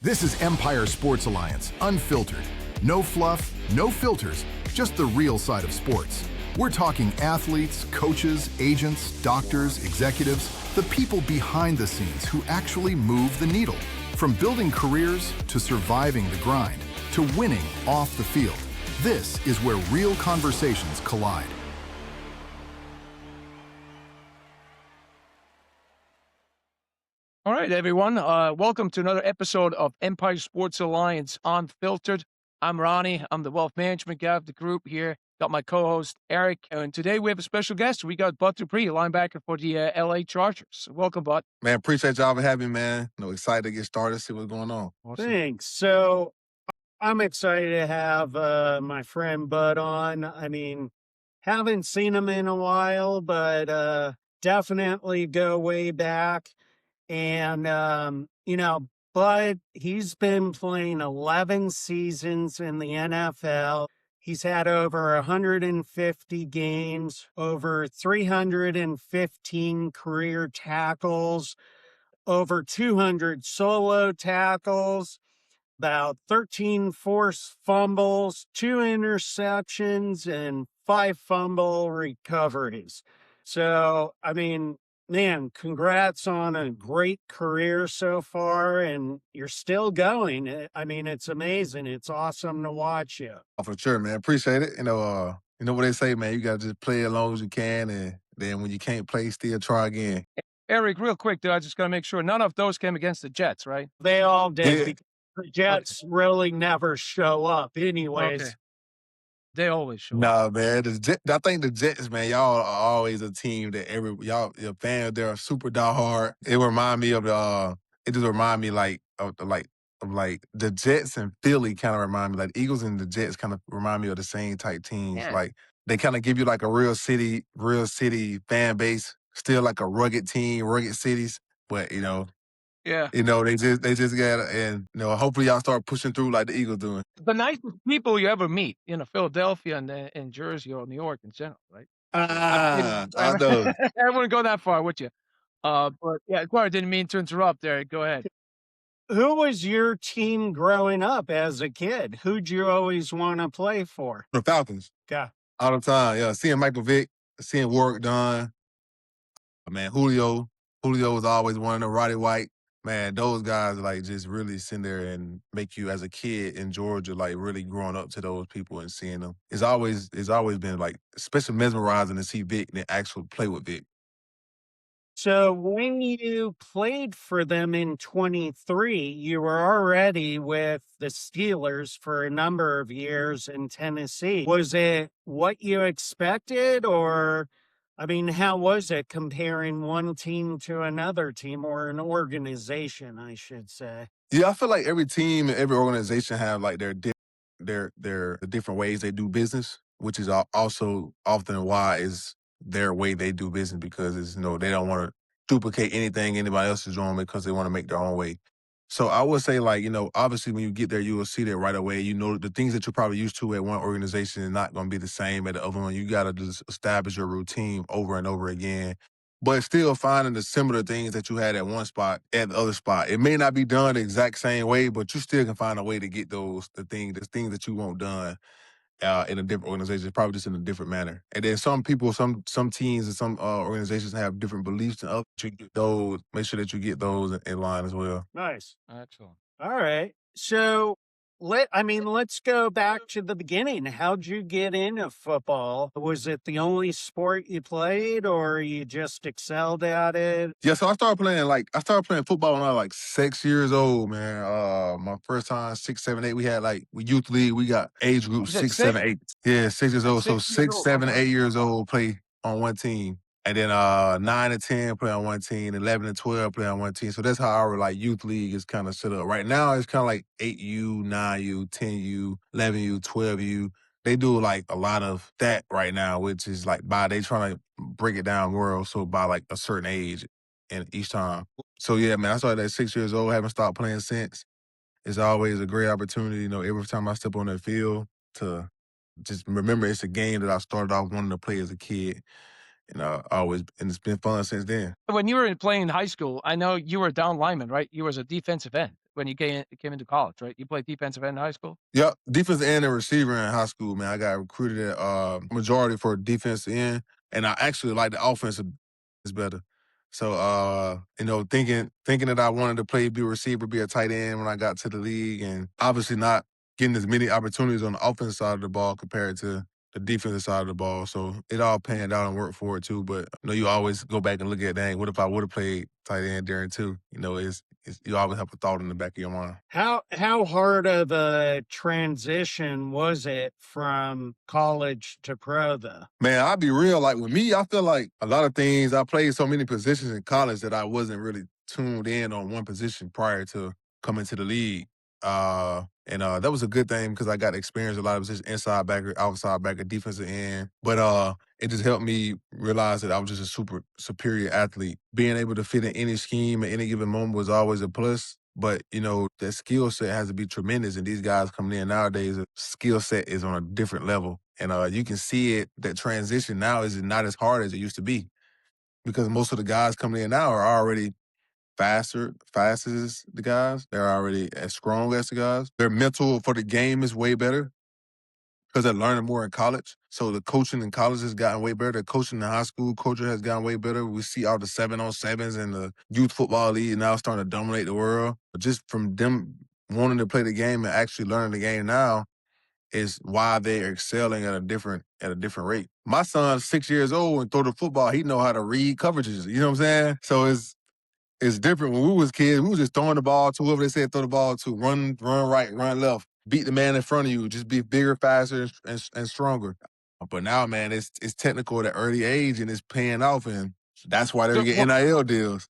This is Empire Sports Alliance, Unfiltered. No fluff, no filters, just the real side of sports. We're talking athletes, coaches, agents, doctors, executives, the people behind the scenes who actually move the needle. From building careers to surviving the grind to winning off the field. This is where real conversations collide. All right, everyone. Welcome to another episode of Empire Sports Alliance Unfiltered. I'm Ronnie. I'm the wealth management guy of the group here. Got my co-host Eric, and today we have a special guest. We got Bud Dupree, linebacker for the LA Chargers. Welcome, Bud. Man, appreciate y'all for having me, man. Excited to get started, see what's going on. Awesome. Thanks. So I'm excited to have my friend Bud on. I mean, haven't seen him in a while, but definitely go way back. And, Bud, he's been playing 11 seasons in the NFL. He's had over 150 games, over 315 career tackles, over 200 solo tackles, about 13 forced fumbles, 2 interceptions, and 5 fumble recoveries. So, I mean, man, congrats on a great career so far, and you're still going. I mean, it's amazing. It's awesome to watch you. Oh, for sure, man. Appreciate it. You know what they say, man. You gotta just play as long as you can, and then when you can't play, still try again. Eric, real quick, though, I just got to make sure none of those came against the Jets, right? They all did. Yeah. Because the Jets really never show up anyways. Okay. They always show up. Nah, man. I think the Jets, man, y'all are always a team that your fans, they're super diehard. It remind me of it just remind me of the Jets and Philly kind of remind me, like Eagles and the Jets kind of remind me of the same type teams. Yeah. Like they kind of give you like a real city fan base, still like a rugged team, rugged cities, but Yeah. they just got, and hopefully y'all start pushing through like the Eagles doing. The nicest people you ever meet, Philadelphia and Jersey or New York in general, right? I know. I wouldn't go that far with you. But yeah, I didn't mean to interrupt there. Go ahead. Who was your team growing up as a kid? Who'd you always want to play for? The Falcons. Yeah. All the time, yeah. Seeing Michael Vick, seeing Warwick Dunn, man, Julio was always one of them. Roddy White, man, those guys like just really sit there and make you as a kid in Georgia like really growing up to those people and seeing them. It's always been like especially mesmerizing to see Vick and actually play with Vick. So when you played for them in 23, you were already with the Steelers for a number of years in Tennessee. Was it what you expected, or, I mean, how was it comparing one team to another team, or an organization, I should say? Yeah, I feel like every team and every organization have like their different ways they do business, which is also often why is their way they do business, because it's they don't want to duplicate anything anybody else is doing because they want to make their own way. So I would say like, obviously when you get there, you will see that right away. The things that you're probably used to at one organization is not going to be the same at the other one. You got to just establish your routine over and over again, but still finding the similar things that you had at one spot at the other spot. It may not be done the exact same way, but you still can find a way to get the things that you want done in a different organization, probably just in a different manner. And then some people, some teams and some organizations have different beliefs than others. You get those, make sure that you get those in line as well. Nice. Excellent. All right. So let's go back to the beginning. How'd you get into football? Was it the only sport you played, or you just excelled at it? Yeah, so I started playing football when I was like 6 years old, man. My first time, 6, 7, 8. We had youth league. We got age group 6, 7, 8. Yeah, 6 years old. So 6, 7, 8 years old play on one team. And then 9 and 10 play on one team, 11 and 12 play on one team. So that's how our youth league is kind of set up. Right now it's kind of like 8U, 9U, 10U, 11U, 12U. They do a lot of that right now, which is they trying to break it down more so by a certain age and each time. So yeah, man, I started at 6 years old, haven't stopped playing since. It's always a great opportunity, every time I step on that field to just remember it's a game that I started off wanting to play as a kid. And it's been fun since then. When you were playing in high school, I know you were a down lineman, right? You was a defensive end. when you came into college, right? You played defensive end in high school? Yep, defensive end and receiver in high school, man. I got recruited at majority for defensive end, and I actually like the offensive is better. So thinking that I wanted to be a receiver, be a tight end when I got to the league, and obviously not getting as many opportunities on the offensive side of the ball compared to the defensive side of the ball. So it all panned out and worked for it too. But you always go back and look at, dang, what if I would have played tight end during too? It's you always have a thought in the back of your mind. How hard of a transition was it from college to pro though? Man, I'll be real. Like with me, I feel like a lot of things, I played so many positions in college that I wasn't really tuned in on one position prior to coming to the league. And that was a good thing because I got to experience a lot of positions, inside backer, outside backer, defensive end. But it just helped me realize that I was just a super superior athlete. Being able to fit in any scheme at any given moment was always a plus. But, that skill set has to be tremendous. And these guys coming in nowadays, the skill set is on a different level. And you can see it, that transition now is not as hard as it used to be because most of the guys coming in now are already fast as the guys. They're already as strong as the guys. Their mental for the game is way better because they're learning more in college. So the coaching in college has gotten way better. The coaching in high school culture has gotten way better. We see all the 7-on-7s and the youth football league now starting to dominate the world. But just from them wanting to play the game and actually learning the game now is why they're excelling at a different rate. My son's 6 years old and throw the football. He know how to read coverages. You know what I'm saying? So it's different. When we was kids, we was just throwing the ball to whoever they said throw the ball to. Run right, run left. Beat the man in front of you. Just be bigger, faster, and stronger. But now, man, it's technical at an early age and it's paying off, and that's why they're So, getting NIL deals.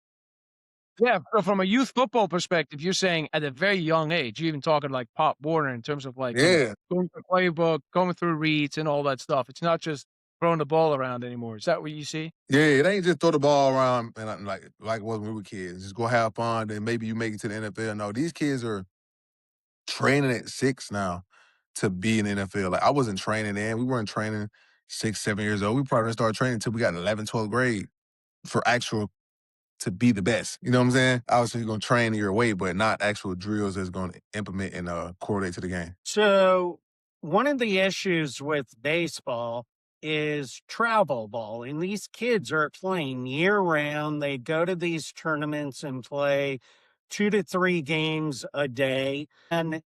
yeah, so from a youth football perspective, you're saying at a very young age, you're even talking like Pop Warner in terms of like, Yeah. going through the playbook, going through reads and all that stuff. It's not just throwing the ball around anymore. Is that what you see? Yeah, it ain't just throw the ball around and like it was when we were kids. Just go have fun, and maybe you make it to the NFL. No, these kids are training at 6 now to be in the NFL. Like I wasn't training then. We weren't training 6, 7 years old. We probably didn't start training until we got in 11th, 12th grade for actual to be the best. You know what I'm saying? Obviously, you're going to train your way, but not actual drills that's going to implement and correlate to the game. So one of the issues with baseball is travel ball, and these kids are playing year round. They go to these tournaments and play 2 to 3 games a day. And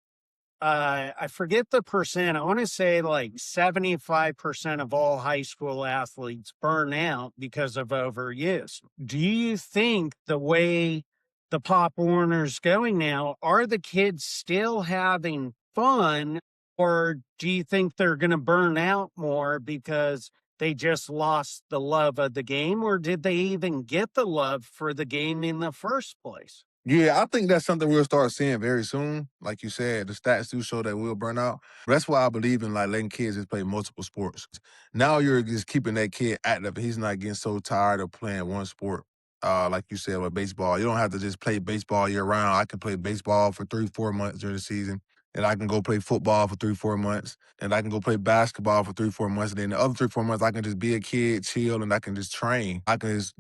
I forget the percent. I want to say like 75% of all high school athletes burn out because of overuse. Do you think the way the Pop Warner's going now, are the kids still having fun, or do you think they're going to burn out more because they just lost the love of the game, or did they even get the love for the game in the first place? Yeah, I think that's something we'll start seeing very soon. Like you said, the stats do show that we'll burn out. That's why I believe in like letting kids just play multiple sports. Now you're just keeping that kid active. He's not getting so tired of playing one sport. Like you said with baseball, you don't have to just play baseball year round. I can play baseball for 3, 4 months during the season, and I can go play football for 3, 4 months, and I can go play basketball for 3, 4 months. And then the other 3, 4 months, I can just be a kid, chill, and I can just train. I can just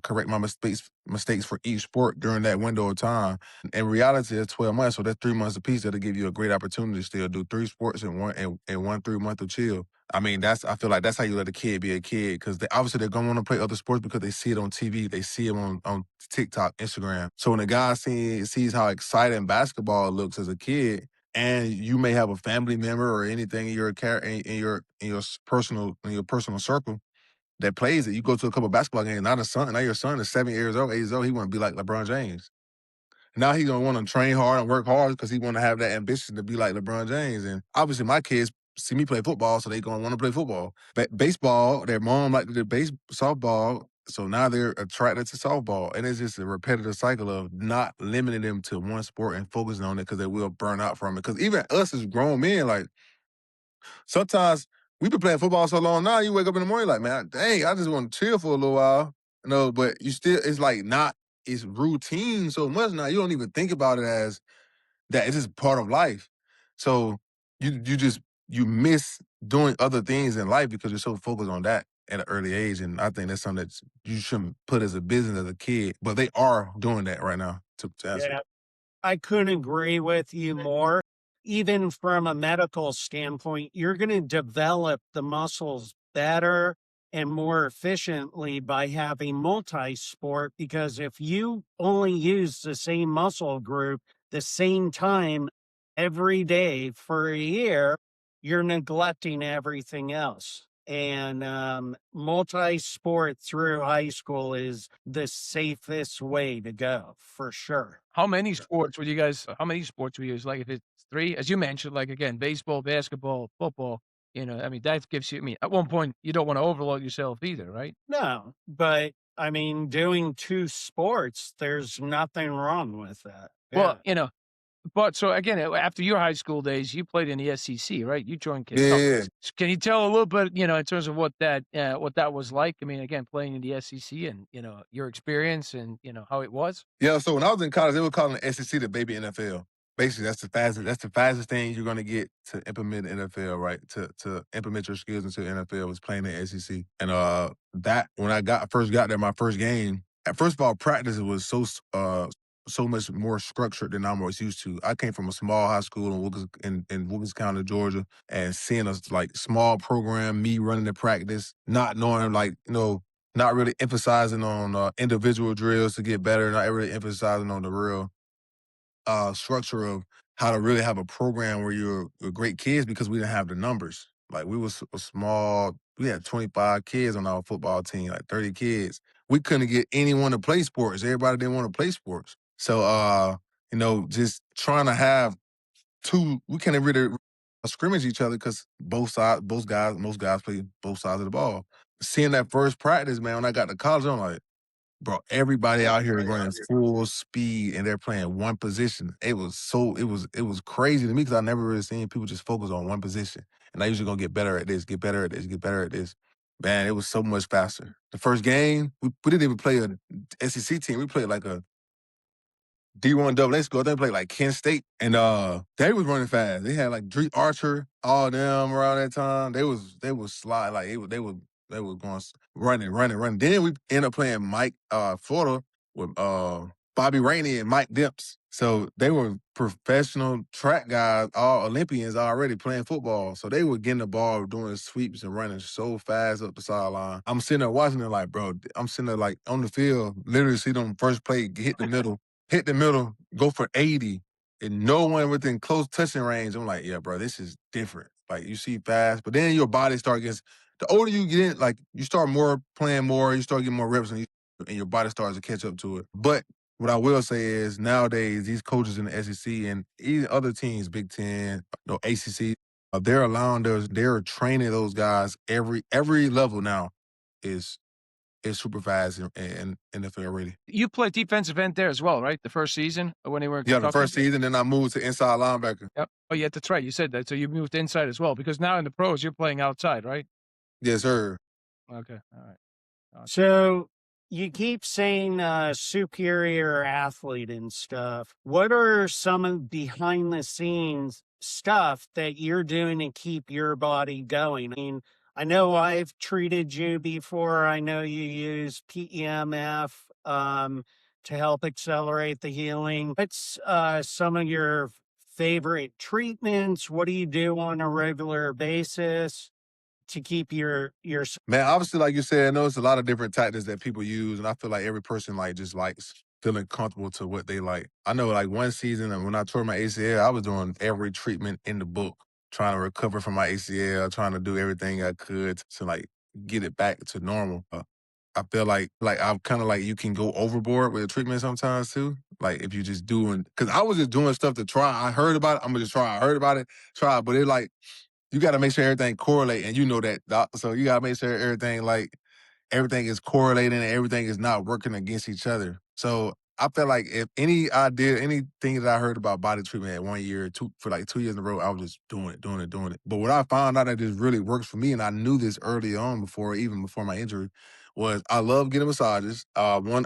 correct my mistakes for each sport during that window of time. In reality, it's 12 months, so that's 3 months apiece. That'll give you a great opportunity to still do 3 sports in one 3 month of chill. I mean, I feel like that's how you let a kid be a kid because obviously they're going to want to play other sports because they see it on TV. They see it on TikTok, Instagram. So when a guy sees how exciting basketball looks as a kid, and you may have a family member or anything in your personal circle that plays it. You go to a couple of basketball games. Now your son is 7 years old, 8 years old. He want to be like LeBron James. Now he's gonna want to train hard and work hard because he want to have that ambition to be like LeBron James. And obviously, my kids see me play football, so they gonna want to play football. But baseball, their mom liked to do softball, so now they're attracted to softball. And it's just a repetitive cycle of not limiting them to one sport and focusing on it because they will burn out from it. Because even us as grown men, like sometimes we've been playing football so long now, you wake up in the morning like, man, dang, I just want to chill for a little while. But you still, it's like it's routine so much now. You don't even think about it as that. It's just part of life. So you miss doing other things in life because you're so focused on that at an early age. And I think that's something that you shouldn't put as a business as a kid. But they are doing that right now to answer. Yeah. I couldn't agree with you more. Even from a medical standpoint, you're going to develop the muscles better and more efficiently by having multi sport, because if you only use the same muscle group the same time every day for a year, you're neglecting everything else. And multi sport through high school is the safest way to go for sure. How many sports would you guys how many sports would you guys like if it's 3? As you mentioned, like, again, baseball, basketball, football, I mean, that gives you I mean, at one point, you don't wanna overload yourself either, right? No, but I mean, doing two sports, there's nothing wrong with that. Well, Yeah. but so again, after your high school days, you played in the SEC, right? You joined Kentucky. Yeah. Can you tell a little bit, in terms of what that was like? I mean, again, playing in the SEC and, your experience and, how it was? Yeah, so when I was in college, they were calling the SEC the baby NFL. Basically, that's the fastest thing you're gonna get to implement the NFL, right? To implement your skills into the NFL was playing the SEC. And that when first got there, my first game, at first of all, practice was so much more structured than I'm always used to. I came from a small high school in Wilkes County, Georgia, and seeing a like small program, me running the practice, not knowing not really emphasizing on individual drills to get better, not really emphasizing on the real structure of how to really have a program where you're great kids because we didn't have the numbers. Like we was a small, we had 25 kids on our football team, like 30 kids. We couldn't get anyone to play sports. Everybody didn't want to play sports. So just trying to have we can't really scrimmage each other because most guys play both sides of the ball. Seeing that first practice, man, when I got to college, I'm like, bro, everybody out here is running full speed and they're playing one position. It was crazy to me because I never really seen people just focus on one position. And I usually gonna get better at this, get better at this, get better at this. Man, it was so much faster. The first game, we didn't even play a SEC team. We played like a D1 double A school. They played like Kent State. And they was running fast. They had like Drake Archer, all them around that time. They was slide like they was going running. Then we ended up playing Mike Florida with Bobby Rainey and Mike Dimps. So they were professional track guys, all Olympians already playing football. So they were getting the ball, doing sweeps and running so fast up the sideline. I'm sitting there watching it like, bro, I'm sitting there like on the field, literally see them first play hit the middle, go for 80, and no one within close touching range. I'm like, yeah, bro, this is different. Like you see fast, but then your body gets. The older you get in, like you start playing more, you start getting more reps, and your body starts to catch up to it. But what I will say is nowadays these coaches in the SEC and even other teams, Big Ten, ACC, they're training those guys every level now is super fast and NFL ready. You played defensive end there as well, right? The first season when they were in Yeah, the Kentucky? first season, then I moved to inside linebacker. Yep. Oh, yeah, that's right. You said that. So you moved inside as well because now in the pros, you're playing outside, right? Yes, sir. Okay. All right. Gotcha. So you keep saying superior athlete and stuff. What are some of behind the scenes stuff that you're doing to keep your body going? I mean, I know I've treated you before. I know you use PEMF to help accelerate the healing. What's some of your favorite treatments? What do you do on a regular basis to keep your Man, obviously, like you said, I know it's a lot of different tactics that people use, and I feel like every person like just likes feeling comfortable to what they like. I know like one season and when I tore my ACL, I was doing every treatment in the book, trying to recover from my ACL, trying to do everything I could to like get it back to normal. I feel like I'm kind of like you can go overboard with the treatment sometimes too. Like if you just doing, because I was just doing stuff to try. I heard about it. I'm gonna just try. I heard about it, try. But it like you got to make sure everything correlate, and you know that, doc. So you got to make sure everything is correlating and everything is not working against each other. So I felt like if anything that I heard about body treatment at 1 year, for like 2 years in a row, I was just doing it. But what I found out that this really works for me, and I knew this early on even before my injury, was I love getting massages. One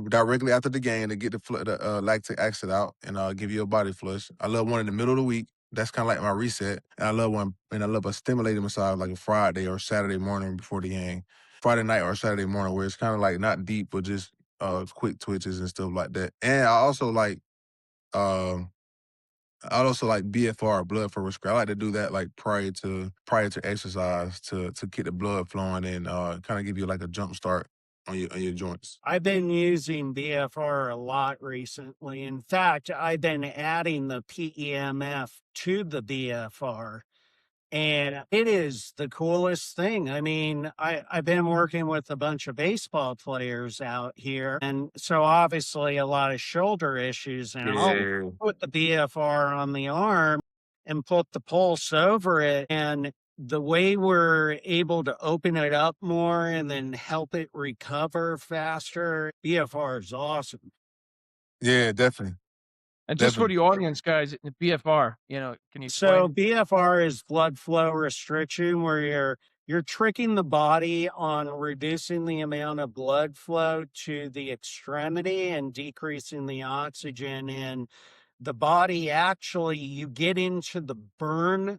directly after the game to get the lactic acid out and give you a body flush. I love one in the middle of the week. That's kind of like my reset. And I love a stimulating massage like a Friday or Saturday morning before the game. Friday night or Saturday morning where it's kind of like not deep, but just quick twitches and stuff like that. And I also like Um, I also like BFR, blood flow restrict. I like to do that like prior to exercise to get the blood flowing and kind of give you like a jump start on your joints. I've been using BFR a lot recently. In fact, I've been adding the PEMF to the BFR. And it is the coolest thing. I mean, I've been working with a bunch of baseball players out here. And so obviously a lot of shoulder issues. And I'll Yeah. put the BFR on the arm and put the pulse over it. And the way we're able to open it up more and then help it recover faster, BFR is awesome. Yeah, definitely. And just for Definitely. the audience, guys, the BFR, can you So explain? BFR is blood flow restriction, where you're tricking the body on reducing the amount of blood flow to the extremity and decreasing the oxygen in the body. Actually, you get into the burn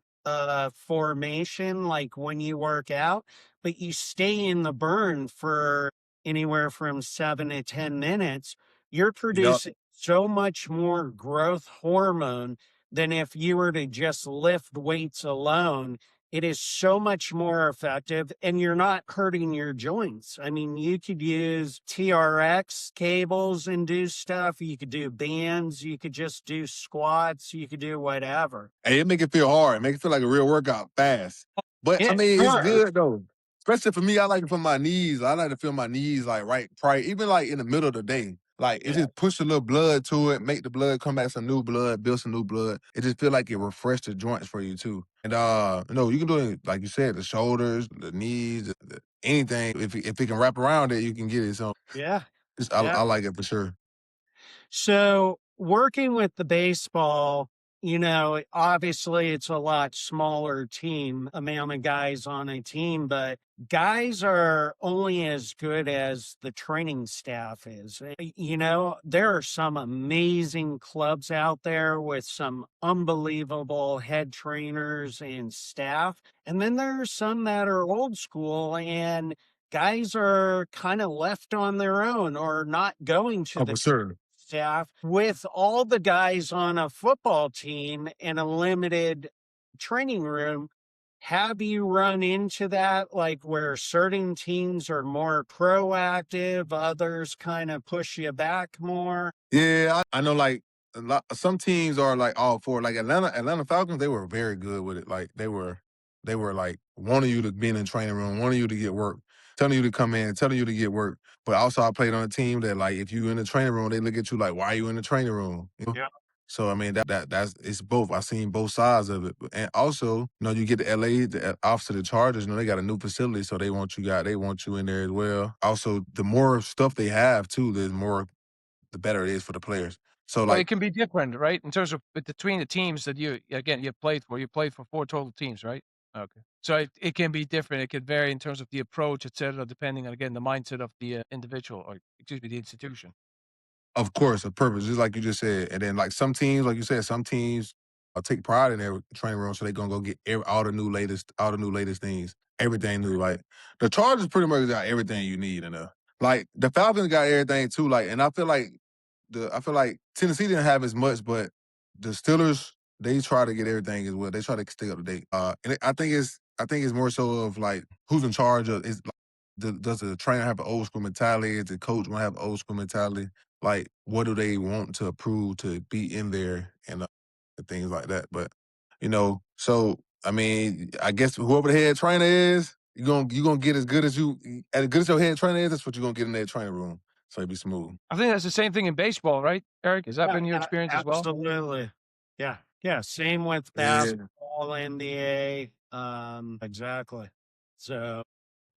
formation like when you work out, but you stay in the burn for anywhere from 7 to 10 minutes. You're Yup. producing so much more growth hormone than if you were to just lift weights alone. It is so much more effective and you're not hurting your joints. I mean, you could use TRX cables and do stuff. You could do bands. You could just do squats. You could do whatever. Hey, it make it feel hard. It make it feel like a real workout fast. But I It mean, it's hurts. good though. Especially for me, I like it for my knees. I like to feel my knees like right prior, even like in the middle of the day. Like it Yeah. just push a little blood to it, make the blood come back some new blood, build some new blood. It just feel like it refresh the joints for you too. And you can do it like you said, the shoulders, the knees, anything. If it can wrap around it, you can get it. So Yeah. I Yeah. like it for sure. So working with the baseball, obviously it's a lot smaller team, amount of guys on a team, but guys are only as good as the training staff is. There are some amazing clubs out there with some unbelievable head trainers and staff. And then there are some that are old school and guys are kind of left on their own or not going to Oh, the for sure. staff. With all the guys on a football team and a limited training room, have you run into that, like where certain teams are more proactive, others kind of push you back more? Yeah, I know like some teams are like all for it. Like Atlanta Falcons, they were very good with it. Like they were like wanting you to be in the training room, wanting you to get work, telling you to come in, telling you to get work. But also I played on a team that like if you in the training room, they look at you like, why are you in the training room? You know? Yeah. So I mean that's it's both. I've seen both sides of it. And also, you get to LA, the office of the Chargers, they got a new facility, so they want you in there as well. Also, the more stuff they have too, the better it is for the players. So Well, like, it can be different, right? In terms of between the teams that you played for. You played for 4 total teams, right? Okay. So it can be different. It could vary in terms of the approach, et cetera, depending on, again, the mindset of the, individual or, excuse me, the institution. of course, a purpose, just like you just said. And then like some teams, like you said, some teams take pride in their training room, so they're gonna go get all the new latest things, everything new. Like the Chargers pretty much got everything you need in there. Like the Falcons got everything too. Like, and I feel like Tennessee didn't have as much, but the Steelers, they try to get everything as well. They try to stay up to date. I think it's more so of like who's in charge of is. Does the trainer have an old school mentality? Does the coach want to have an old school mentality? Like, what do they want to prove to be in there and things like that? But so I mean, I guess whoever the head trainer is, you gonna get as good as your head trainer is. That's what you're gonna get in that training room. So it be smooth. I think that's the same thing in baseball, right, Eric? Has that Yeah, been your experience as well? absolutely. Yeah. Yeah. Same with Yeah. basketball, NBA. Exactly. So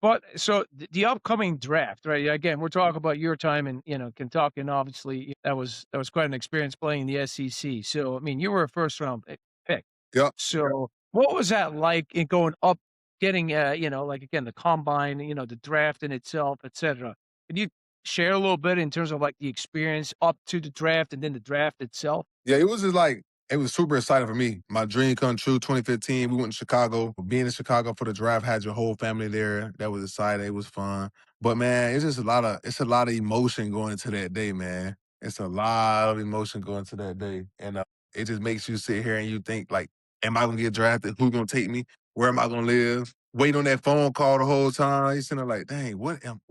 But so the upcoming draft, right? Again, we're talking about your time in, Kentucky, and obviously that was quite an experience playing in the SEC. So, I mean, you were a first round pick. Yep. So, what was that like in going up, getting, like again, the combine, the draft in itself, et cetera? Can you share a little bit in terms of like the experience up to the draft and then the draft itself? Yeah, it was just like it was super exciting for me. My dream come true. 2015, we went to Chicago. Being in Chicago for the draft, had your whole family there. That was exciting. It was fun. But man, it's a lot of emotion going into that day, man. It's a lot of emotion going to that day, and it just makes you sit here and you think like, am I gonna get drafted? Who's gonna take me? Where am I gonna live? Wait on that phone call the whole time. You sitting there like, dang,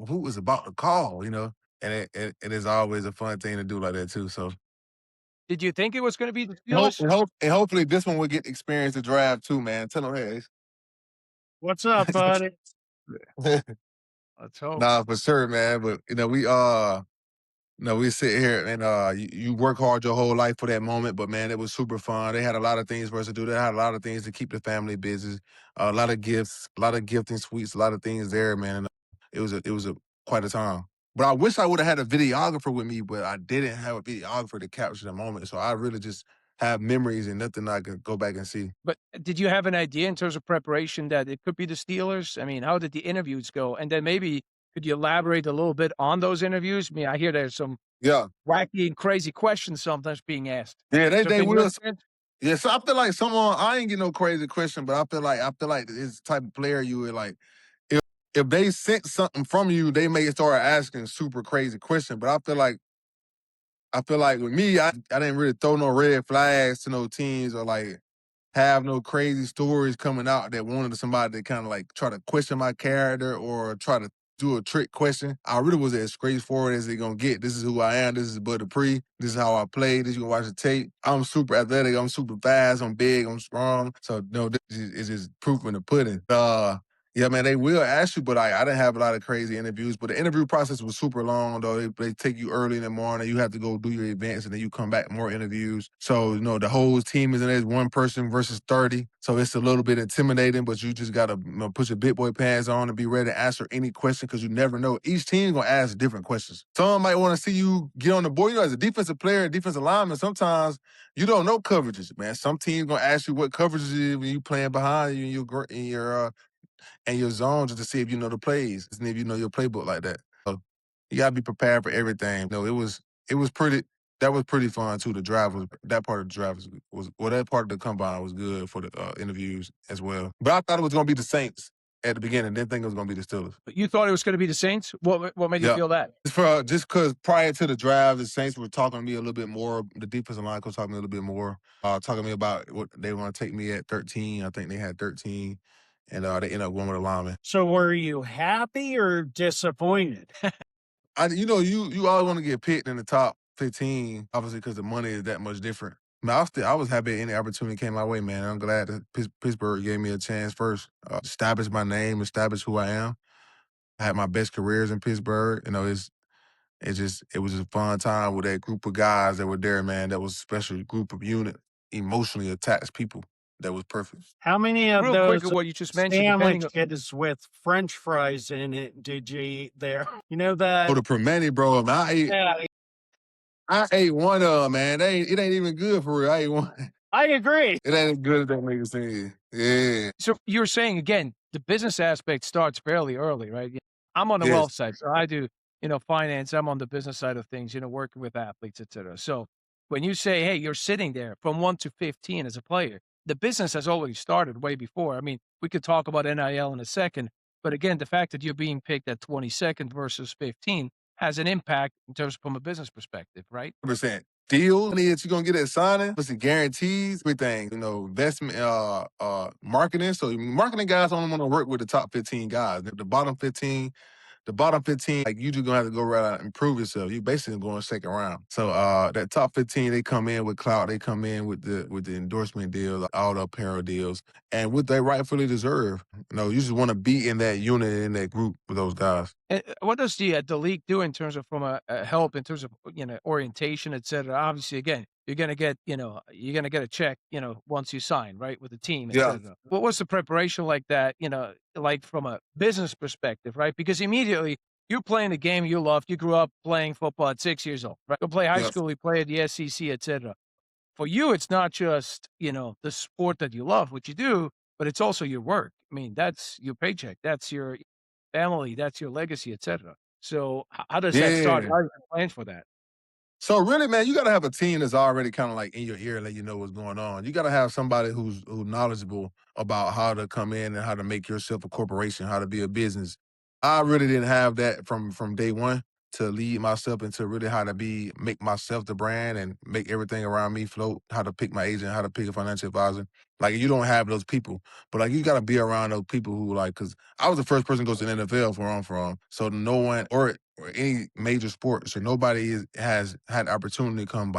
who is about to call? And it is always a fun thing to do like that too. So Did you think it was going to be the and, Steelers? and hopefully this one will get to experience the draft too, man. Tell them, hey. What's up, buddy? Let's hope. Nah, for sure, man. But we sit here and you work hard your whole life for that moment, but man, it was super fun. They had a lot of things for us to do. They had a lot of things to keep the family busy. A lot of gifts, a lot of gifting suites, a lot of things there, man. And it was quite a time. But I wish I would have had a videographer with me, but I didn't have a videographer to capture the moment. So I really just have memories and nothing I could go back and see. But did you have an idea in terms of preparation that it could be the Steelers? I mean, how did the interviews go? And then maybe could you elaborate a little bit on those interviews? I mean, I hear there's some Yeah. wacky and crazy questions sometimes being asked. Yeah, they Something you will. understand? Yeah, so I feel like I ain't get no crazy question, but I feel like this type of player you would like if they sense something from you, they may start asking super crazy questions. But I feel like with me, I didn't really throw no red flags to no teams or like have no crazy stories coming out that wanted somebody to kind of like try to question my character or try to do a trick question. I really was as straightforward as they gonna get. This is who I am. This is Bud Dupree. This is how I play. This you can watch the tape. I'm super athletic. I'm super fast. I'm big. I'm strong. So no, this is just proof in the pudding. Yeah, man, they will ask you, but I didn't have a lot of crazy interviews. But the interview process was super long, though. They take you early in the morning. You have to go do your events, and then you come back more interviews. So, the whole team is in there. It's one person versus 30. So it's a little bit intimidating, but you just got to put your big boy pants on and be ready to answer any question because you never know. Each team going to ask different questions. Some might want to see you get on the board. As a defensive player, defensive lineman, sometimes you don't know coverages, man. Some teams going to ask you what coverages is when you playing behind you and your zone just to see if you know the plays and if you know your playbook like that. So you gotta be prepared for everything. It was pretty. That was pretty fun too. That part of the drive that part of the combine was good for the interviews as well. But I thought it was gonna be the Saints at the beginning. Didn't think it was gonna be the Steelers. But you thought it was going to be the Saints? What made you Yeah. feel that? Just because prior to the draft, the Saints were talking to me a little bit more. The defensive line was talking to me a little bit more. Talking to me about what they want to take me at 13. I think they had 13, and they ended up going with a lineman. So were you happy or disappointed? You always want to get picked in the top 15, obviously because the money is that much different. I was happy any opportunity came my way, man. I'm glad that Pittsburgh gave me a chance first. Establish my name, establish who I am. I had my best careers in Pittsburgh. It was a fun time with that group of guys that were there, man. That was a special group of unit, emotionally attached people. That was perfect. How many of Real quick those of what you just mentioned, depending sandwiches with French fries in it did you eat there? You know Oh, that? the Permane, bro. Man, I ate one of them, man. It ain't even good for real. I ate one. I agree. It ain't as good as that nigga saying. Yeah. So you're saying again, the business aspect starts fairly early, right? I'm on the Yes. wealth side, so I do, finance. I'm on the business side of things, working with athletes, et cetera. So when you say, hey, you're sitting there from 1 to 15 as a player, the business has already started way before. I mean, we could talk about NIL in a second, but again, the fact that you're being picked at 22nd versus 15 has an impact in terms from a business perspective, right? 100%. Deal money that you're gonna get at signing, listen, guarantees, everything, investment, marketing. So marketing guys only want to work with the top 15 guys. The bottom 15, like you just gonna have to go right out and prove yourself. You basically going second round. So that top 15, they come in with clout, they come in with the endorsement deals, all the apparel deals, and what they rightfully deserve. You just want to be in that unit, in that group with those guys. And what does the league do in terms of from a help in terms of orientation, et cetera? Obviously, again, you're gonna get a check, once you sign, right, with the team, et Yeah. cetera. What was the preparation like that, like from a business perspective, right? Because immediately you're playing a game you love. You grew up playing football at 6 years old, right? You play high Yes. school, you play at the SEC, et cetera. For you, it's not just, the sport that you love, what you do, but it's also your work. I mean, that's your paycheck. That's your family, that's your legacy, et cetera. So how does that start? Yeah. How do you plan for that? So really, man, you gotta have a team that's already kind of like in your ear, let you know what's going on. You gotta have somebody who's knowledgeable about how to come in and how to make yourself a corporation, how to be a business. I really didn't have that from day one. to lead myself into really how to make myself the brand and make everything around me float, how to pick my agent, how to pick a financial advisor. Like you don't have those people, but like you got to be around those people who like, cause I was the first person to go to the NFL from where I'm from. So no one, or any major sport. So nobody has had the opportunity to come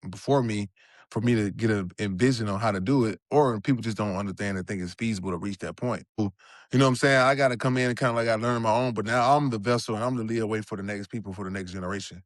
before me for me to get a vision on how to do it, or people just don't understand and think it's feasible to reach that point. You know what I'm saying? I got to come in and kind of like I learn my own, but now I'm the vessel and I'm the lead way for the next people, for the next generation,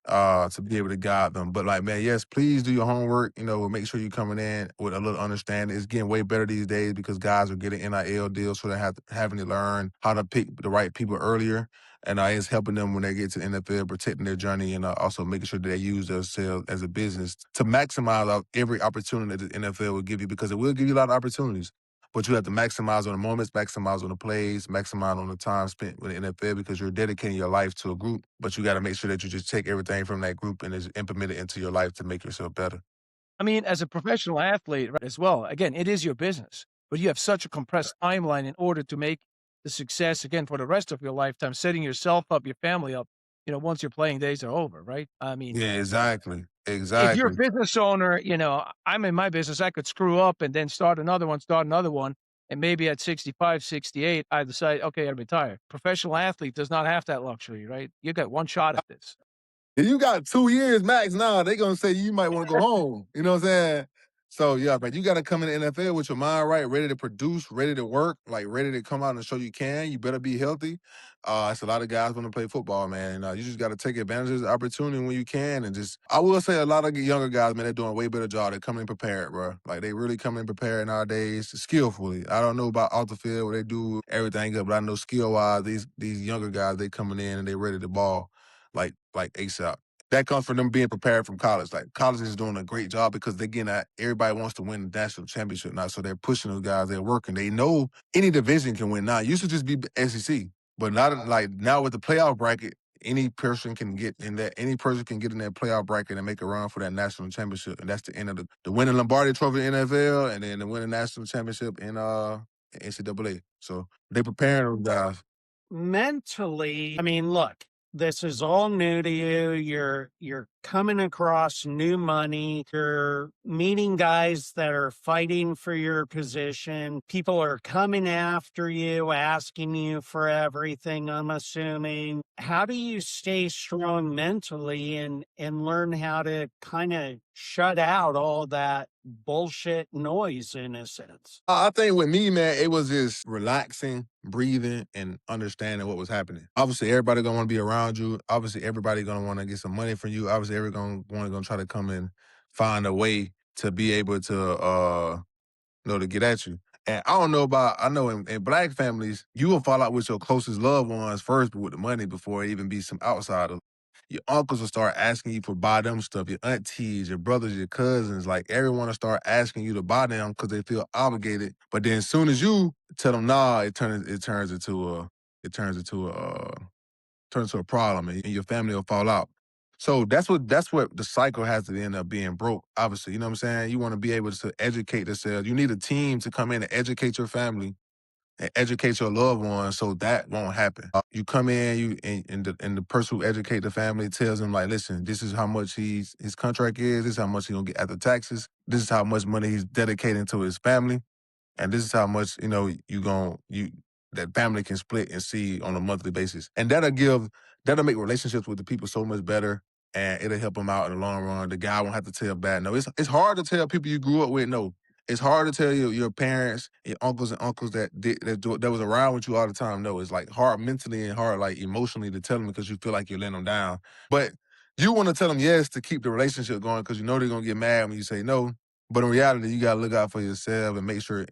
to be able to guide them. But like, man, yes, please do your homework. You know, make sure you're coming in with a little understanding. It's getting way better these days because guys are getting NIL deals, so they having to learn how to pick the right people earlier. And it's helping them when they get to the NFL, protecting their journey, and also making sure that they use themselves as a business to maximize out every opportunity that the NFL will give you, because it will give you a lot of opportunities. But you have to maximize on the moments, maximize on the plays, maximize on the time spent with the NFL, because you're dedicating your life to a group. But you got to make sure that you just take everything from that group and just implement it into your life to make yourself better. I mean, as a professional athlete as well, again, it is your business, but you have such a compressed timeline in order to make the success, again, for the rest of your lifetime, setting yourself up, your family up, once your playing days are over, right? I mean, Yeah, exactly. if you're a Exactly. business owner, I'm in my business, I could screw up and then start another one. And maybe at 65, 68, I decide, okay, I'll retire. Professional athlete does not have that luxury, right? You got one shot at this. If you got 2 years max now, they gonna say you might want to go home. You know what I'm saying? So yeah, but you gotta come in the NFL with your mind right, ready to produce, ready to work, like ready to come out and show you can. You better be healthy. It's a lot of guys want to play football, man. You just gotta take advantage of the opportunity when you can, and just I will say a lot of younger guys, man, they're doing a way better job. They're coming in prepared, bro. Like they really come in prepared nowadays, skillfully. I don't know about off the field where they do everything up, but I know skill wise, these younger guys, they coming in and they ready to ball like ASAP. That comes from them being prepared from college. Like college is doing a great job because they getting at everybody wants to win the national championship now. So they're pushing those guys. They're working. They know any division can win now. It used to just be SEC, but not like now with the playoff bracket, any person can get in that. Any person can get in that playoff bracket and make a run for that national championship. And that's the end of the winning Lombardi Trophy in NFL, and then the winning national championship in NCAA. So they preparing those guys. Mentally, I mean, look, this is all new to you. You're coming across new money. You're meeting guys that are fighting for your position. People are coming after you, asking you for everything, I'm assuming. How do you stay strong mentally and learn how to kind of shut out all that bullshit noise in a sense? I think with me, man, it was just relaxing, breathing, and understanding what was happening. Obviously, everybody gonna want to be around you. Obviously, everybody gonna want to get some money from you. Obviously, everyone gonna try to come and find a way to be able to to get at you. And I know in black families, you will fall out with your closest loved ones first with the money before it even be some outsiders. Your uncles will start asking you for buy them stuff, your aunties, your brothers, your cousins, like everyone will start asking you to buy them because they feel obligated. But then as soon as you tell them nah, it turns into a problem, and your family will fall out. So that's what the cycle has to end up being broke, obviously. You know what I'm saying? You want to be able to educate yourself. You need a team to come in and educate your family and educate your loved ones so that won't happen. You come in, and the person who educate the family tells them like, listen, this is how much his contract is, this is how much he's gonna get after taxes, this is how much money he's dedicating to his family. And this is how much, that family can split and see on a monthly basis. And that'll make relationships with the people so much better, and it'll help them out in the long run. The guy won't have to tell bad no. It's hard to tell people you grew up with no. It's hard to tell your parents, your uncles and uncles that was around with you all the time. No, it's like hard mentally and hard like emotionally to tell them because you feel like you're letting them down. But you want to tell them yes to keep the relationship going because you know they're gonna get mad when you say no. But in reality, you gotta look out for yourself and make sure.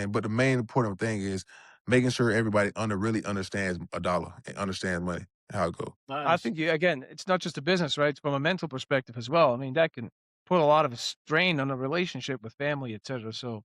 But the main important thing is making sure everybody really understands a dollar and understands money and how it goes. I Nice. think again, it's not just a business, right? It's from a mental perspective as well. I mean, that can put a lot of strain on a relationship with family, etc. So,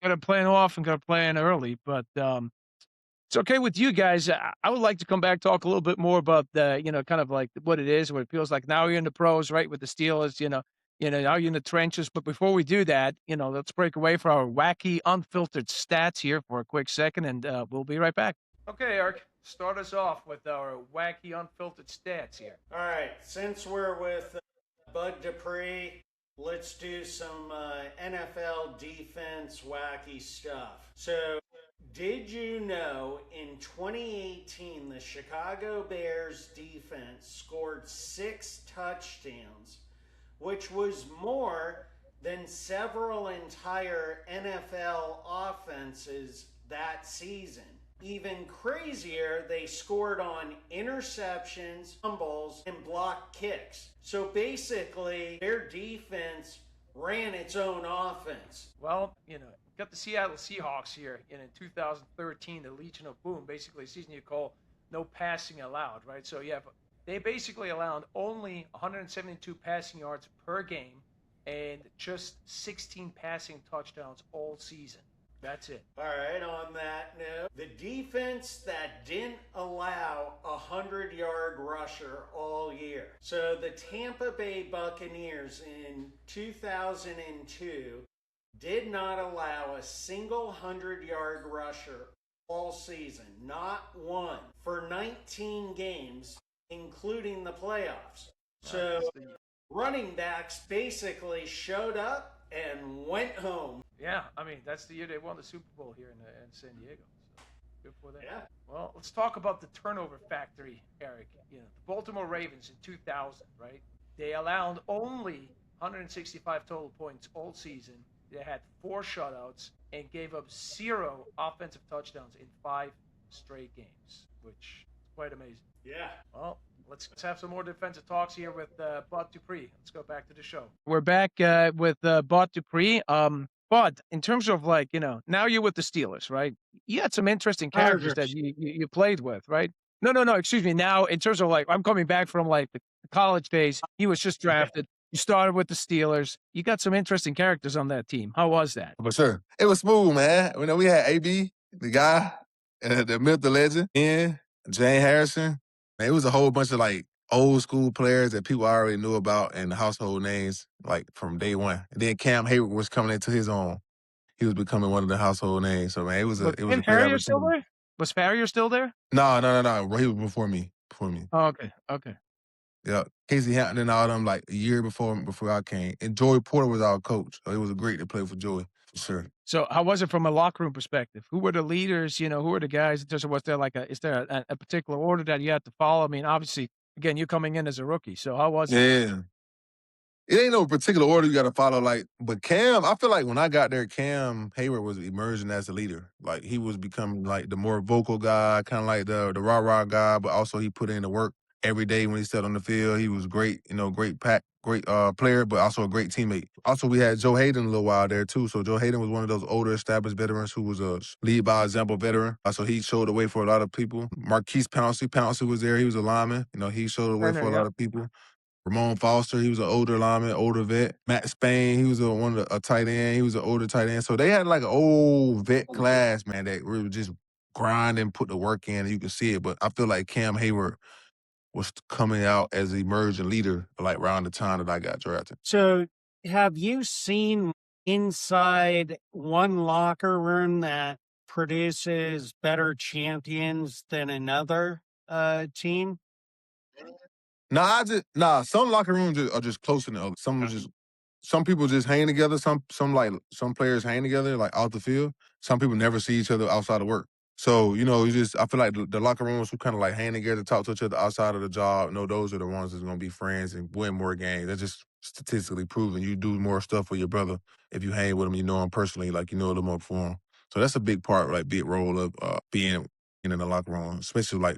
gotta plan often, gotta plan early. But it's okay with you guys. I would like to come back, talk a little bit more about the, kind of like what it is, what it feels like. Now you're in the pros, right, with the Steelers. Now you're in the trenches. But before we do that, let's break away for our wacky, unfiltered stats here for a quick second, and we'll be right back. Okay, Eric. Start us off with our wacky unfiltered stats here. All right, since we're with Bud Dupree, let's do some NFL defense wacky stuff. So, did you know in 2018 the Chicago Bears defense scored 6 touchdowns, which was more than several entire NFL offenses that season? Even crazier, they scored on interceptions, fumbles, and blocked kicks. So basically, their defense ran its own offense. Well, got the Seattle Seahawks here in 2013, the Legion of Boom, basically a season you call no passing allowed, right? So they basically allowed only 172 passing yards per game and just 16 passing touchdowns all season. That's it. All right, on that note, the defense that didn't allow a 100-yard rusher all year. So the Tampa Bay Buccaneers in 2002 did not allow a single 100-yard rusher all season, not one, for 19 games, including the playoffs. So running backs basically showed up and went home. Yeah, I mean, that's the year they won the Super Bowl here in San Diego. So good for them. Yeah. Well, let's talk about the turnover factory, Eric. The Baltimore Ravens in 2000, right? They allowed only 165 total points all season. They had 4 shutouts and gave up 0 offensive touchdowns in 5 straight games, which is quite amazing. Yeah. Well, let's have some more defensive talks here with Bud Dupree. Let's go back to the show. We're back with Bud Dupree. Bud, in terms of now you're with the Steelers, right? You had some interesting characters that you played with, right? No, excuse me. Now, in terms of I'm coming back from the college days. He was just drafted. You started with the Steelers. You got some interesting characters on that team. How was that? For sure. It was smooth, man. We had AB, the guy, the myth, the legend, and Jane Harrison. Man, it was a whole bunch of old school players that people already knew about and household names from day one. And then Cam Hayward was coming into his own. He was becoming one of the household names. So man, it was a great Farrier still opportunity. there? Was Farrier still there? No. He was before me. Oh, okay. Yeah. Casey Hampton and all them a year before I came. And Joey Porter was our coach. So it was great to play for Joey, for sure. So how was it from a locker room perspective? Who were the leaders? Who were the guys? In terms of was there is there a particular order that you had to follow? I mean, obviously, again, you're coming in as a rookie. So how was it? Yeah. It ain't no particular order you got to follow. But Cam, I feel like when I got there, Cam Hayward was emerging as a leader. He was becoming the more vocal guy, kind of like the rah-rah guy, but also he put in the work every day when he stepped on the field. He was great, great player, but also a great teammate. Also, we had Joe Hayden a little while there too. So Joe Hayden was one of those older established veterans who was a lead by example veteran. So he showed the way for a lot of people. Marquise Pouncey was there. He was a lineman. He showed the way for a lot of people. Ramon Foster, he was an older lineman, older vet. Matt Spain, he was a tight end. He was an older tight end. So they had an old vet class, man, that really just grind and put the work in, and you can see it. But I feel like Cam Hayward was coming out as an emerging leader around the time that I got drafted. So have you seen inside one locker room that produces better champions than another team? Some locker rooms are just closer than others. Some people just hang together. Some players hang together off the field. Some people never see each other outside of work. So I feel like the locker rooms who kind of hang together, talk to each other outside of the job. Those are the ones that's gonna be friends and win more games. That's just statistically proven. You do more stuff for your brother if you hang with him. You know him personally, you know a little more for him. So that's a big part, big role of being in the locker room, especially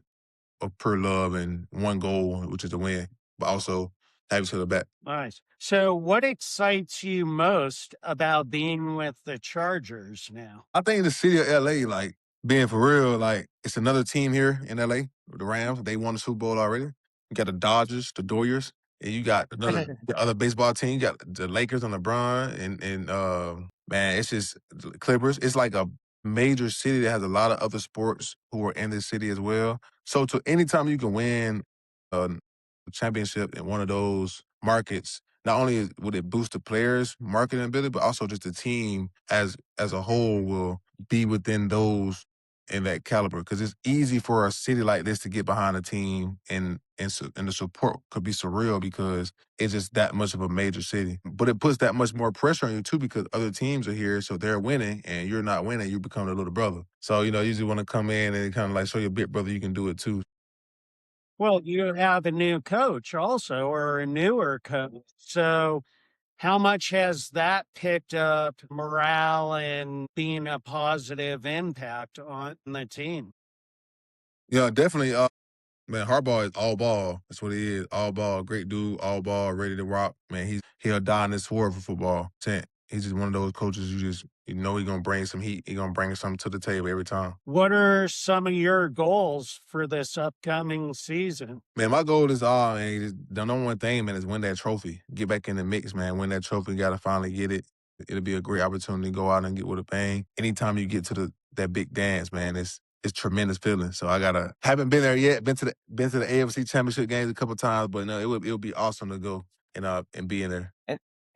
of pure love and one goal, which is to win, but also have each other back. Nice. So what excites you most about being with the Chargers now? I think the city of LA, being for real, it's another team here in LA, the Rams. They won the Super Bowl already. You got the Dodgers, the Doyers, and you got the other baseball team. You got the Lakers and LeBron, and man, it's just the Clippers. It's a major city that has a lot of other sports who are in this city as well. So anytime you can win a championship in one of those markets, not only would it boost the players' marketing ability, but also just the team as a whole will be within those in that caliber, because it's easy for a city like this to get behind a team, and the support could be surreal because it's just that much of a major city. But it puts that much more pressure on you too, because other teams are here, so they're winning and you're not winning. You become a little brother. So you usually want to come in and kind of like show your big brother you can do it too. Well, you have a new coach also, or a newer coach. So, how much has that picked up morale and being a positive impact on the team? Yeah, definitely. Man, Harbaugh is all ball. That's what he is. All ball. Great dude. All ball. Ready to rock. Man, he'll die in this war for football. He's just one of those coaches he's gonna bring some heat. He's gonna bring something to the table every time. What are some of your goals for this upcoming season? Man, my goal is the number one thing, man, is win that trophy. Get back in the mix, man. Win that trophy. Gotta finally get it. It'll be a great opportunity to go out and get with a bang. Anytime you get to that big dance, man, it's tremendous feeling. So haven't been there yet. Been to the AFC Championship games a couple times, but no, it would be awesome to go and be in there.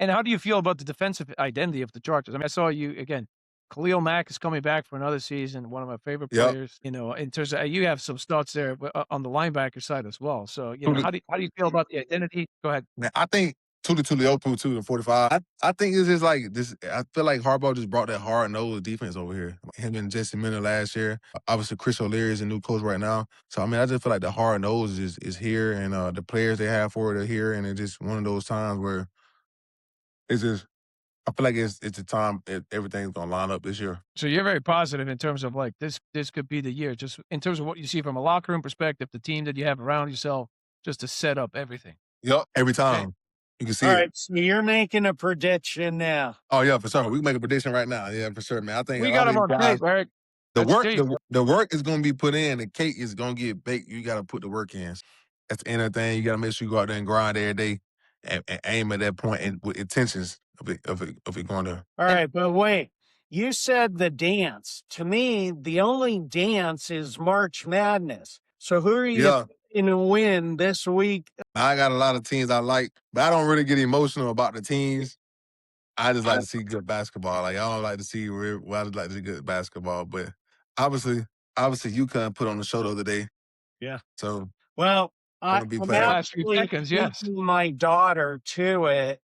And how do you feel about the defensive identity of the Chargers? I mean, I saw you again. Khalil Mack is coming back for another season. One of my favorite Yep. players. In terms of you have some studs there on the linebacker side as well. So Tuli- how do you feel about the identity? Go ahead. Man, I think Tuliaupu too, the 45. I think it's just like this. I feel like Harbaugh just brought that hard-nosed defense over here. Him and Jesse Miller last year. Obviously, Chris O'Leary is a new coach right now. So, I mean, I just feel like the hard nose is here, and the players they have for it are here, and it's just one of those times where it's just, I feel like it's a time everything's going to line up this year. So you're very positive in terms of like this could be the year, just in terms of what you see from a locker room perspective, the team that you have around yourself, just to set up everything. Yep, every Okay. time. You can see All it. right, so you're making a prediction now. Oh, yeah, for sure. We can make a prediction right now. Yeah, for sure, man. I think We a got lot of him these on guys, tape, Eric. the That's work, tape. the work is going to be put in. The cake is going to get baked. You got to put the work in. That's the end of the thing. You got to make sure you go out there and grind every day and aim at that point and with intentions of it going there. All right, but wait. You said the dance. To me, the only dance is March Madness. So who are you Yeah, going to win this week? I got a lot of teams I like, but I don't really get emotional about the teams. I just like to see good basketball. Like, I don't like to see I just like to see good basketball. But obviously, UConn put on the show the other day. Yeah. So Well, I'm gonna be I'm playing. Last few actually seconds, yes. taking my daughter to it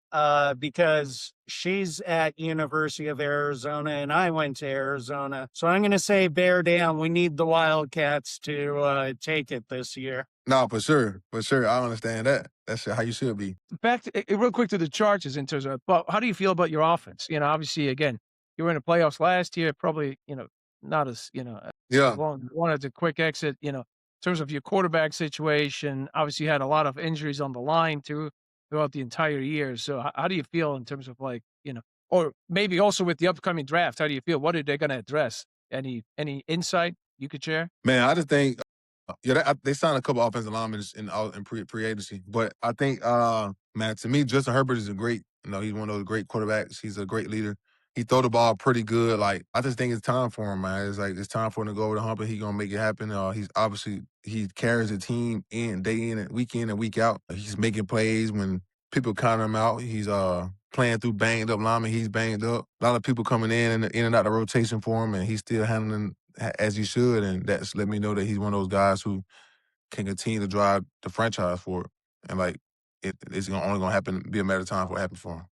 because she's at University of Arizona and I went to Arizona. So I'm going to say bear down. We need the Wildcats to take it this year. No, for sure. I understand that. That's how you should be. Back to real quick to the Chargers in terms of, but how do you feel about your offense? Obviously, again, you were in the playoffs last year, probably, not as, Yeah. as long wanted a quick exit, in terms of your quarterback situation. Obviously, you had a lot of injuries on the line too throughout the entire year. So how do you feel in terms of like, or maybe also with the upcoming draft, how do you feel? What are they going to address? Any insight you could share? Man, I just think they signed a couple offensive linemen in free agency, but I think man, to me, Justin Herbert is he's one of those great quarterbacks. He's a great leader. He throw the ball pretty good. Like, I just think it's time for him, man. It's time for him to go over the hump, and he's gonna make it happen. He carries the team day in and week out. He's making plays when people count him out. He's playing through banged up linemen. He's banged up. A lot of people coming in and out of rotation for him, and he's still handling as he should. And that's let me know that he's one of those guys who can continue to drive the franchise forward. And like it's only gonna happen, be a matter of time for it happens for him.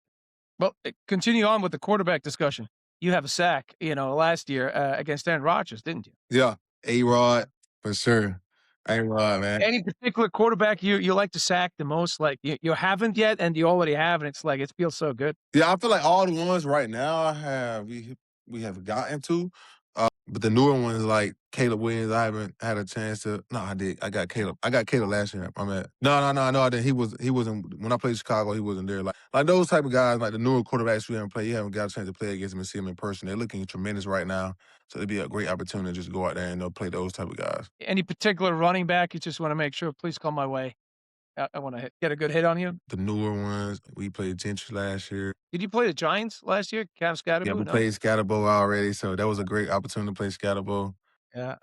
Well, continue on with the quarterback discussion. You have a sack, last year against Aaron Rodgers, didn't you? Yeah, A-Rod for sure. A-Rod, man. Any particular quarterback you like to sack the most? Like you haven't yet, and you already have, and it's like it feels so good. Yeah, I feel like all the ones right now we have gotten to, but the newer ones like Caleb Williams, I haven't had a chance to. No, I did. I got Caleb. Last year. I mean, no, I didn't. He wasn't when I played Chicago. He wasn't there. Like those type of guys, like the newer quarterbacks we haven't played. You haven't got a chance to play against them and see them in person. They're looking tremendous right now. So it'd be a great opportunity to just go out there and play those type of guys. Any particular running back you just want to make sure? Please come my way. I want to get a good hit on you. The newer ones, we played Gentry last year. Did you play the Giants last year? Cavs Scatterbo? Yeah, we played Scatterbo already, so that was a great opportunity to play Scatterbo. Yeah.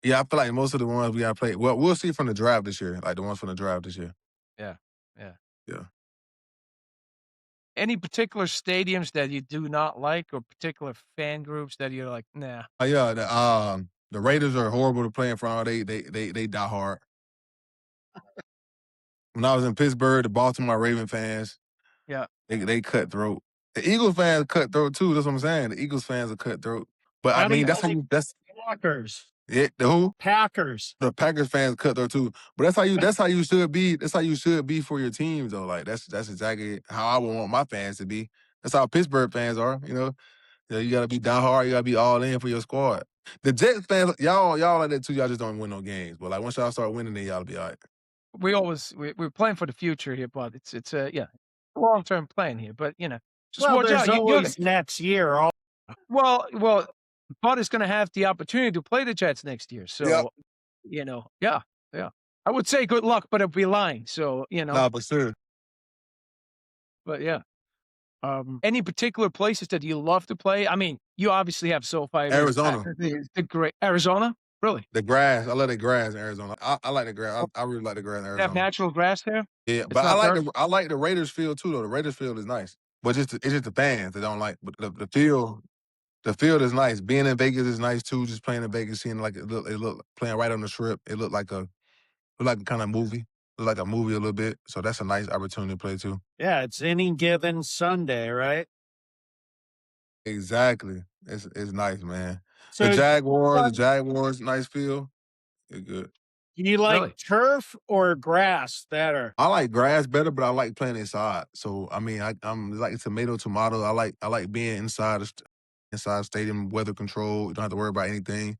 Yeah, I feel like most of the ones we got to play. Well, we'll see from the draft this year, like the ones from the draft this year. Yeah. Yeah. Any particular stadiums that you do not like, or particular fan groups that you're like, nah? Yeah, The Raiders are horrible to play in front of. They die hard. When I was in Pittsburgh, the Baltimore Raven fans, Yeah. they cutthroat. The Eagles fans cutthroat too. That's what I'm saying. The Eagles fans are cutthroat. But I mean, that's Packers. it. The who? Packers. The Packers fans cutthroat too. But that's how you should be. That's how you should be for your teams though. Like that's exactly how I would want my fans to be. That's how Pittsburgh fans are. You gotta be die hard. You gotta be all in for your squad. The Jets fans, y'all like that too. Y'all just don't win no games. But like once y'all start winning, then y'all be all right. We're playing for the future here, Bud. It's a long-term plan here, but just Well, watch there's out. always next year. Well, Bud is going to have the opportunity to play the Jets next year. So, yeah. I would say good luck, but I'd be lying. So, Nah, but sure. but yeah. Any particular places that you love to play? I mean, you obviously have SoFi. Arizona. The great Arizona, really? The grass. I love the grass in Arizona. I like the grass. I really like the grass in They Arizona. have natural grass there. Yeah, It's but not I like the Raiders field too though. The Raiders field is nice. But it's just the fans that don't like. But the field is nice. Being in Vegas is nice too. Just playing in Vegas, seeing like it look playing right on the strip. It looked like a kind of movie. Look like a movie a little bit. So that's a nice opportunity to play too. Yeah, it's any given Sunday, right? Exactly. It's nice, man. So The Jaguars, nice field. It's good. you like Really? turf or grass better? I like grass better, but I like playing inside. So I mean, I'm like tomato. I like being inside inside stadium, weather control. You don't have to worry about anything.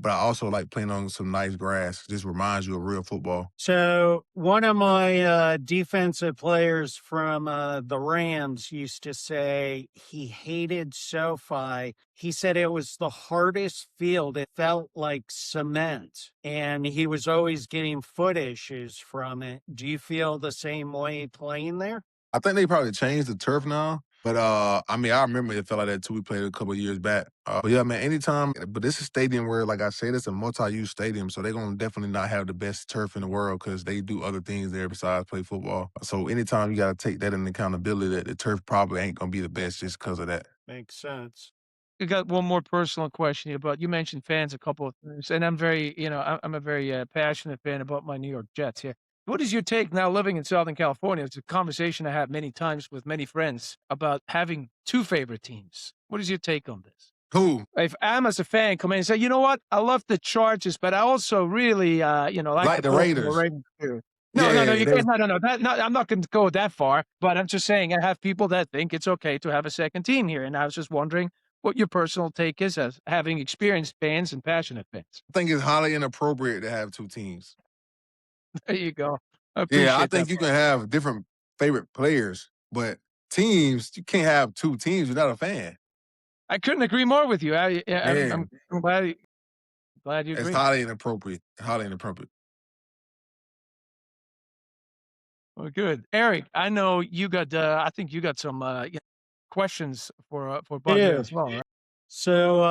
But I also like playing on some nice grass. Just reminds you of real football. So one of my defensive players from the Rams used to say he hated SoFi. He said it was the hardest field. It felt like cement, and he was always getting foot issues from it. Do you feel the same way playing there? I think they probably changed the turf now. But I mean, I remember it felt like that too. We played a couple of years back. But yeah, man, anytime. But this is a stadium where, like I said, it's a multi-use stadium, so they're gonna definitely not have the best turf in the world because they do other things there besides play football. So anytime you gotta take that into accountability that the turf probably ain't gonna be the best just because of that. Makes sense. I got one more personal question here, but you mentioned fans a couple of times, and I'm very, I'm a very passionate fan about my New York Jets here. What is your take now living in Southern California? It's a conversation I have many times with many friends about having two favorite teams. What is your take on this? Who? If I'm as a fan come in and say, you know what, I love the Chargers, but I also really, like the Baltimore Raiders. Ravens too. No, you can't. No. I'm not going to go that far, but I'm just saying I have people that think it's okay to have a second team here, and I was just wondering what your personal take is as having experienced fans and passionate fans. I think it's highly inappropriate to have two teams. There you go. I Yeah, I appreciate think that. you can have different favorite players, but teams, you can't have two teams. You're not a fan. I couldn't agree more with you. I'm Yeah, glad you it's agree. highly inappropriate. Highly inappropriate. Well, good. Eric, I know you got, I think you got some questions for Bud here Yeah. as well, right? So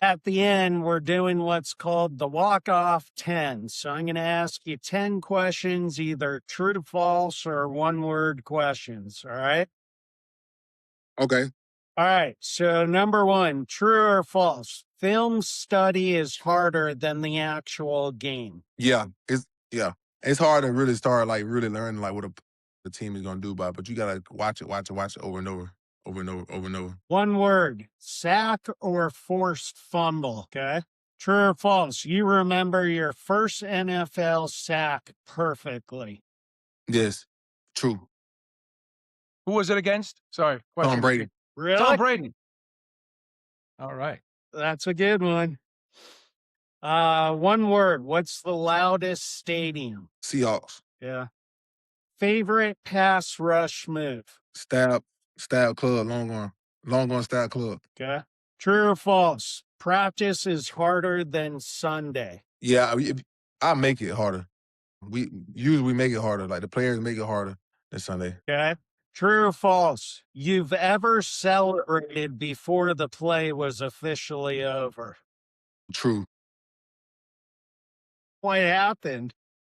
at the end, we're doing what's called the walk-off 10. So I'm going to ask you 10 questions, either true to false or one-word questions. All right? Okay. All right. So number one, true or false? Film study is harder than the actual game. Yeah, it's hard to really start like really learning like what the team is gonna do by, but you gotta watch it over and over, over and over, over and over. One word, sack or forced fumble. Okay. True or false? You remember your first NFL sack perfectly. Yes, true. Who was it against? Sorry. Tom Question. Brady. Really? Tom Brady. All right. That's a good one. One word. What's the loudest stadium? Seahawks. Yeah. Favorite pass rush move? Stab club, long arm stab club. Okay. True or false? Practice is harder than Sunday. Yeah, I make it harder. We usually make it harder. Like the players make it harder than Sunday. Okay. True or false? You've ever celebrated before the play was officially over? True. What happened?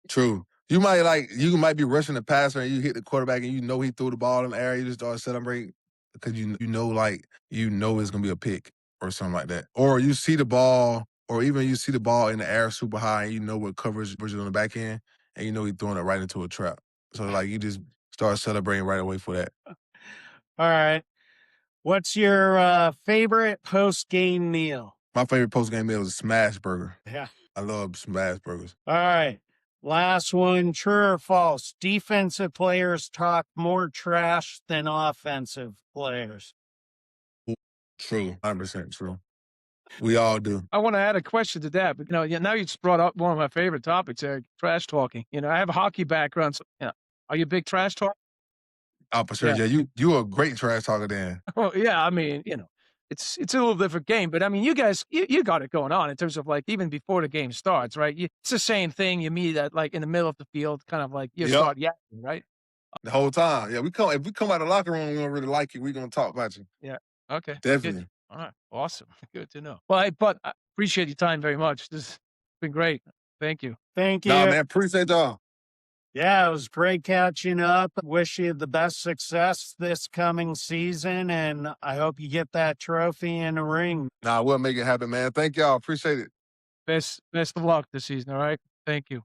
True. You might be rushing the passer and you hit the quarterback and you know he threw the ball in the air. You just start celebrating because you know it's gonna be a pick or something like that. Or you see the ball or even you see the ball in the air super high and you know what coverage is on the back end, and you know he's throwing it right into a trap. So like you just start celebrating right away for that. All right. What's your favorite post-game meal? My favorite post-game meal is a smash burger. Yeah. I love smash burgers. All right. Last one, true or false? Defensive players talk more trash than offensive players. True. 100% true. We all do. I want to add a question to that, but now you just brought up one of my favorite topics, Eric, trash talking. I have a hockey background, so are you a big trash talker? Oh, for sure. Yeah. Yeah, you a great trash talker then. Well, yeah, I mean, it's a little different game, but I mean, you guys, you got it going on in terms of like even before the game starts, right? It's the same thing. You meet at like in the middle of the field, kind of like you Yep. start yakking, right? The whole time. Yeah, if we come out of the locker room, we don't really like you, we're gonna talk about you. Yeah. Okay. Definitely. Good. All right. Awesome. Good to know. Well, but I appreciate your time very much. This has been great. Thank you. Thank you. Nah, man, appreciate y'all. Yeah, it was great catching up. Wish you the best success this coming season, and I hope you get that trophy in the ring. Nah, we'll make it happen, man. Thank y'all. Appreciate it. Best of luck this season. All right. Thank you.